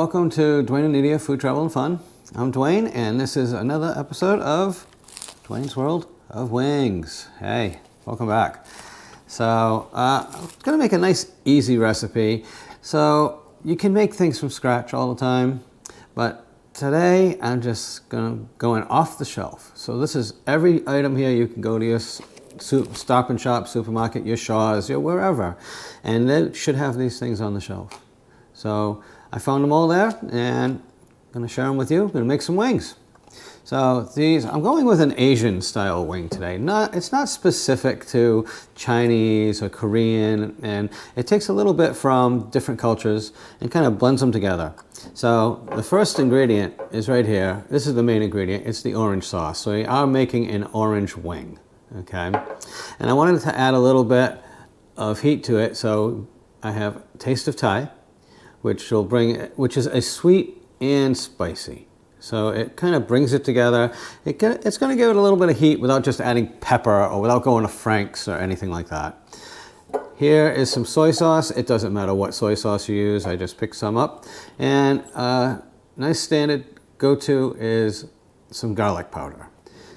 welcome to Duane and Nydia Food, Travel, and Fun. I'm Duane, and this is another episode of Duane's World of Wings. Hey, welcome back. So, I'm going to make a nice, easy recipe. So, you can make things from scratch all the time, but today I'm just going to go in off the shelf. So this is every item here. You can go to your Stop and Shop, supermarket, your Shaw's, your wherever, and they should have these things on the shelf. So I found them all there, and I'm going to share them with you. I'm going to make some wings. So these, I'm going with an Asian style wing today. It's not specific to Chinese or Korean, and it takes a little bit from different cultures and kind of blends them together. So the first ingredient is right here. This is the main ingredient. It's the orange sauce. So we are making an orange wing, okay? And I wanted to add a little bit of heat to it, so I have Taste of Thai, which is a sweet and spicy. So it kind of brings it together. It's going to give it a little bit of heat without just adding pepper or without going to Frank's or anything like that. Here is some soy sauce. It doesn't matter what soy sauce you use. I just picked some up. And nice standard go-to is some garlic powder.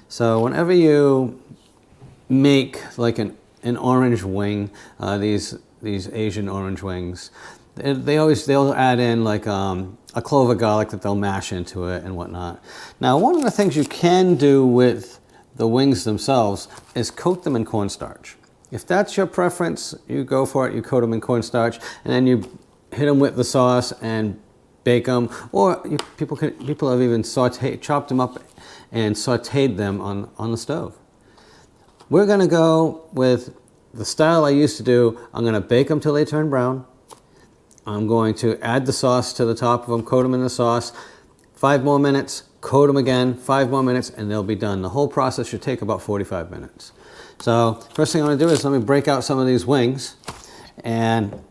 So whenever you make like an orange wing, these Asian orange wings, they'll add in like a clove of garlic that they'll mash into it and whatnot. Now, one of the things you can do with the wings themselves is coat them in cornstarch. If that's your preference, you go for it. You coat them in cornstarch, and then you hit them with the sauce and bake them. Or people have even chopped them up and sautéed them on the stove. We're going to go with the style I used to do. I'm going to bake them till they turn brown. I'm going to add the sauce to the top of them, coat them in the sauce, 5 more minutes, coat them again, 5 more minutes, and they'll be done. The whole process should take about 45 minutes. So first thing I'm going to do is let me break out some of these wings and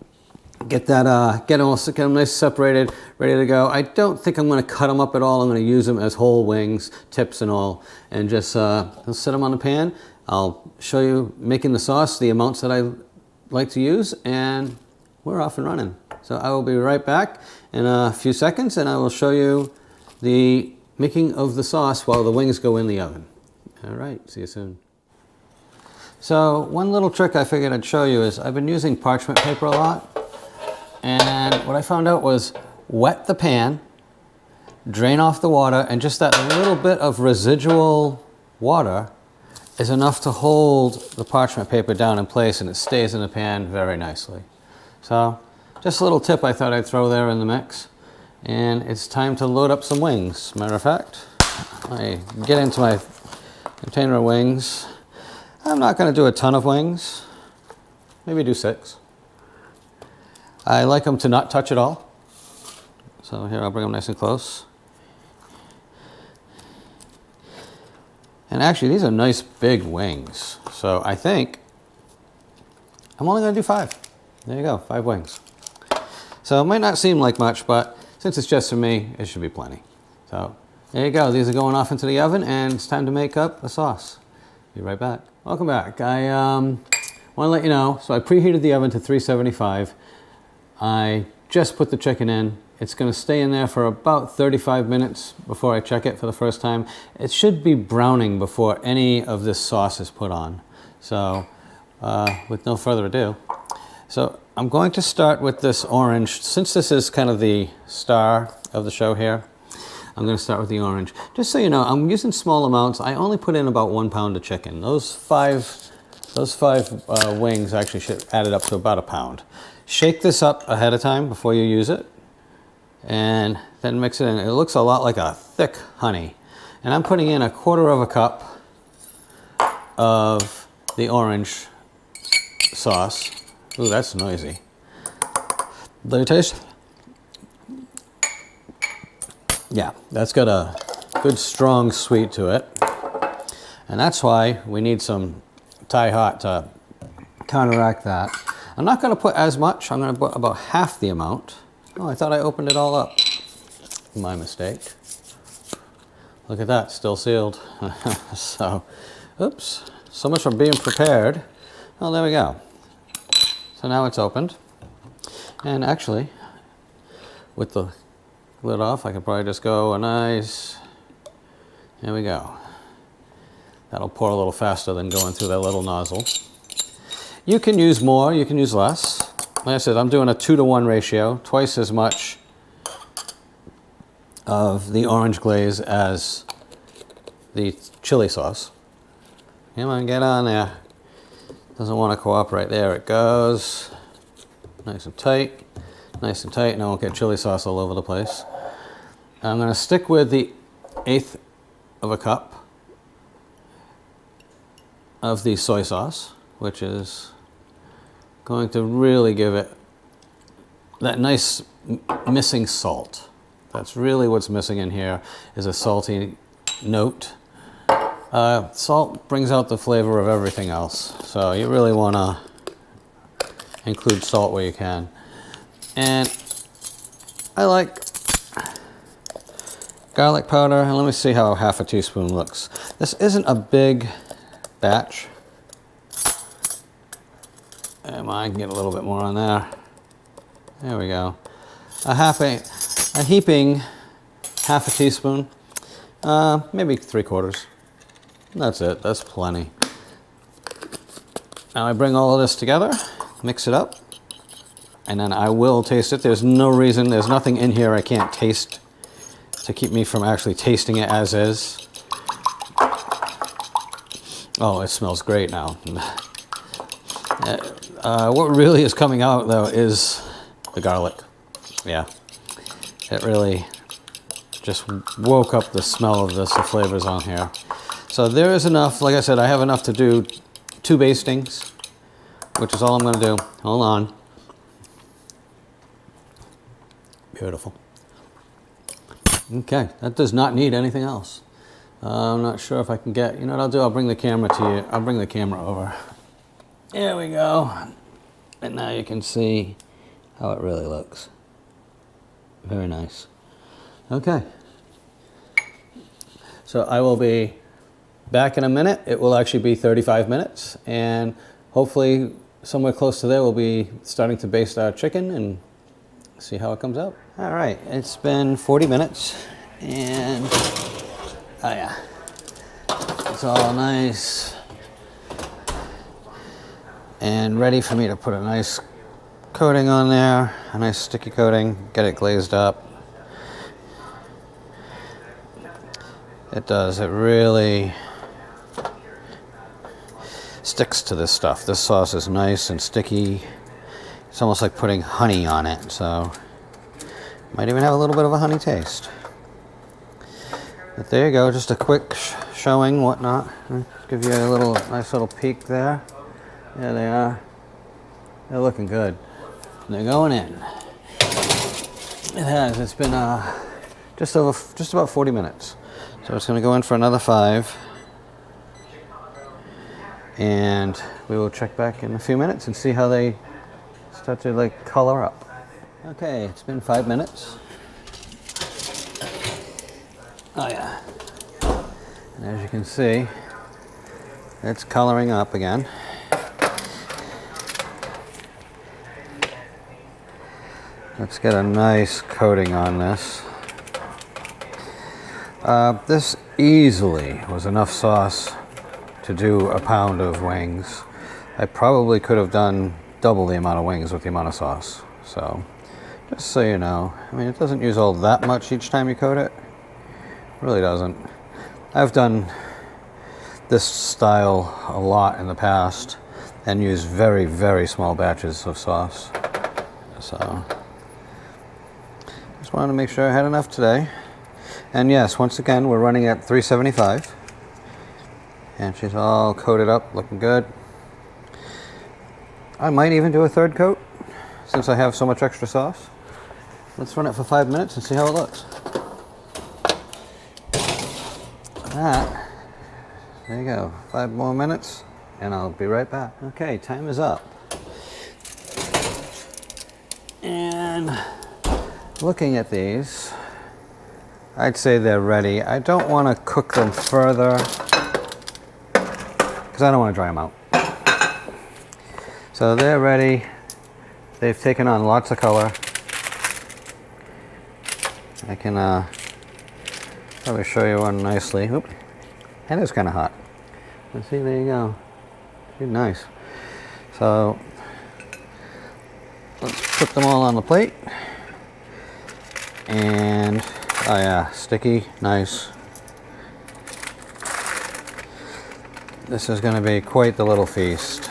get them nice separated, ready to go. I don't think I'm going to cut them up at all. I'm going to use them as whole wings, tips and all, and just I'll set them on the pan. I'll show you making the sauce, the amounts that I like to use, and we're off and running. So I will be right back in a few seconds, and I will show you the making of the sauce while the wings go in the oven. All right, see you soon. So one little trick I figured I'd show you is I've been using parchment paper a lot, and what I found out was wet the pan, drain off the water, and just that little bit of residual water is enough to hold the parchment paper down in place, and it stays in the pan very nicely. So just a little tip I thought I'd throw there in the mix. And it's time to load up some wings. Matter of fact, I get into my container of wings. I'm not going to do a ton of wings. Maybe do 6. I like them to not touch at all. So here, I'll bring them nice and close. And actually, these are nice big wings. So I think I'm only going to do 5. There you go, 5 wings. So it might not seem like much, but since it's just for me, it should be plenty. So there you go. These are going off into the oven, and it's time to make up the sauce. Be right back. Welcome back. I want to let you know, so I preheated the oven to 375. I just put the chicken in. It's going to stay in there for about 35 minutes before I check it for the first time. It should be browning before any of this sauce is put on. So with no further ado, so I'm going to start with this orange. Since this is kind of the star of the show here, I'm going to start with the orange. Just so you know, I'm using small amounts. I only put in about 1 pound of chicken. Those five wings actually should added up to about a pound. Shake this up ahead of time before you use it, and then mix it in. It looks a lot like a thick honey. And I'm putting in 1/4 cup of the orange sauce. Ooh, that's noisy. Let me taste. Yeah, that's got a good strong sweet to it. And that's why we need some Thai hot to counteract that. I'm not going to put as much. I'm going to put about half the amount. Oh, I thought I opened it all up. My mistake. Look at that, still sealed. So, oops. So much for being prepared. Oh, there we go. So now it's opened. And actually, with the lid off, I could probably just go a nice, there we go. That'll pour a little faster than going through that little nozzle. You can use more, you can use less. Like I said, I'm doing a 2-to-1 ratio, twice as much of the orange glaze as the chili sauce. Come on, get on there. Doesn't want to cooperate. There it goes. Nice and tight. Nice and tight, and I won't get chili sauce all over the place. I'm going to stick with the 1/8 of a cup of the soy sauce, which is going to really give it that nice missing salt. That's really what's missing in here, is a salty note. Salt brings out the flavor of everything else, so you really want to include salt where you can. And I like garlic powder, and let me see how 1/2 teaspoon looks. This isn't a big batch. I can get a little bit more on there. There we go. A heaping 1/2 teaspoon, maybe 3/4. That's it, that's plenty. Now I bring all of this together, mix it up, and then I will taste it. There's no reason, there's nothing in here I can't taste to keep me from actually tasting it as is. Oh, it smells great now. What really is coming out though is the garlic. Yeah, it really just woke up the smell of this, the flavors on here. So there is enough, like I said, I have enough to do 2 bastings, which is all I'm gonna do. Hold on. Beautiful. Okay, that does not need anything else. I'm not sure if I can get, you know what I'll do? I'll bring the camera to you. I'll bring the camera over. There we go. And now you can see how it really looks. Very nice. Okay. So I will be back in a minute. It will actually be 35 minutes. And hopefully somewhere close to there we'll be starting to baste our chicken and see how it comes out. All right, it's been 40 minutes. And, oh yeah, it's all nice and ready for me to put a nice coating on there, a nice sticky coating, get it glazed up. It does, it really sticks to this stuff. This sauce is nice and sticky. It's almost like putting honey on it, so might even have a little bit of a honey taste. But there you go, just a quick showing, whatnot. Give you a little nice little peek there. There they are. They're looking good. They're going in. It has. It's been just about 40 minutes. So it's going to go in for another 5. And we will check back in a few minutes and see how they start to like color up. Okay, it's been 5 minutes. Oh yeah. And as you can see, it's coloring up again. Let's get a nice coating on this. This easily was enough sauce to do a pound of wings. I probably could have done double the amount of wings with the amount of sauce. So, just so you know, I mean, it doesn't use all that much each time you coat it. It really doesn't. I've done this style a lot in the past and used very, very small batches of sauce. So, just wanted to make sure I had enough today. And yes, once again, we're running at 375. And she's all coated up, looking good. I might even do a 3rd coat since I have so much extra sauce. Let's run it for 5 minutes and see how it looks. That, there you go, 5 more minutes and I'll be right back. Okay, time is up. And looking at these, I'd say they're ready. I don't want to cook them further because I don't want to dry them out. So they're ready. They've taken on lots of color. I can probably show you one nicely. Oop. And it's kind of hot. Let's see, there you go. Pretty nice. So let's put them all on the plate. And, oh yeah, sticky, nice. This is going to be quite the little feast.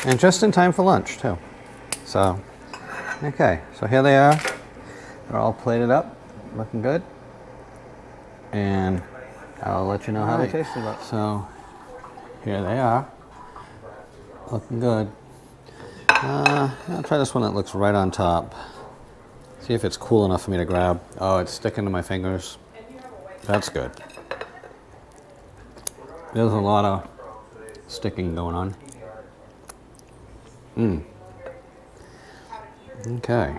And just in time for lunch, too. So, okay, so here they are. They're all plated up, looking good. And I'll let you know how they taste. So, here they are. Looking good. I'll try this one that looks right on top. See if it's cool enough for me to grab. Oh, it's sticking to my fingers. That's good. There's a lot of sticking going on. Okay.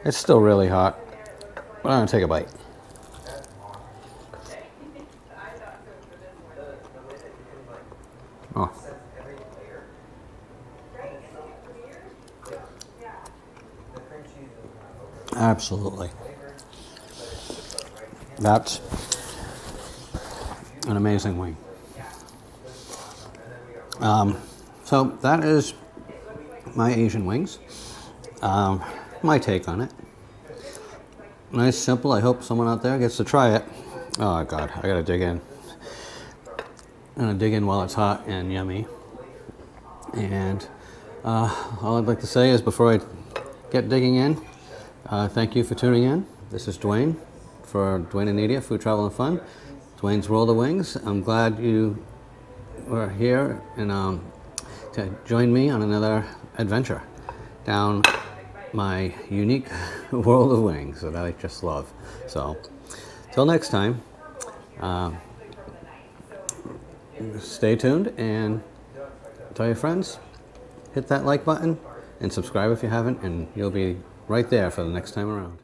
It's still really hot, but I'm gonna take a bite. Oh. Absolutely. That's an amazing wing. So that is my Asian wings. My take on it. Nice, simple. I hope someone out there gets to try it. Oh God, I gotta dig in. I'm gonna dig in while it's hot and yummy. And all I'd like to say is before I get digging in, thank you for tuning in. This is Duane for Duane and Nadia, Food, Travel, and Fun. Duane's World of Wings. I'm glad you were here and to join me on another adventure down my unique world of wings that I just love. So, till next time, stay tuned and tell your friends, hit that like button and subscribe if you haven't, and you'll be right there for the next time around.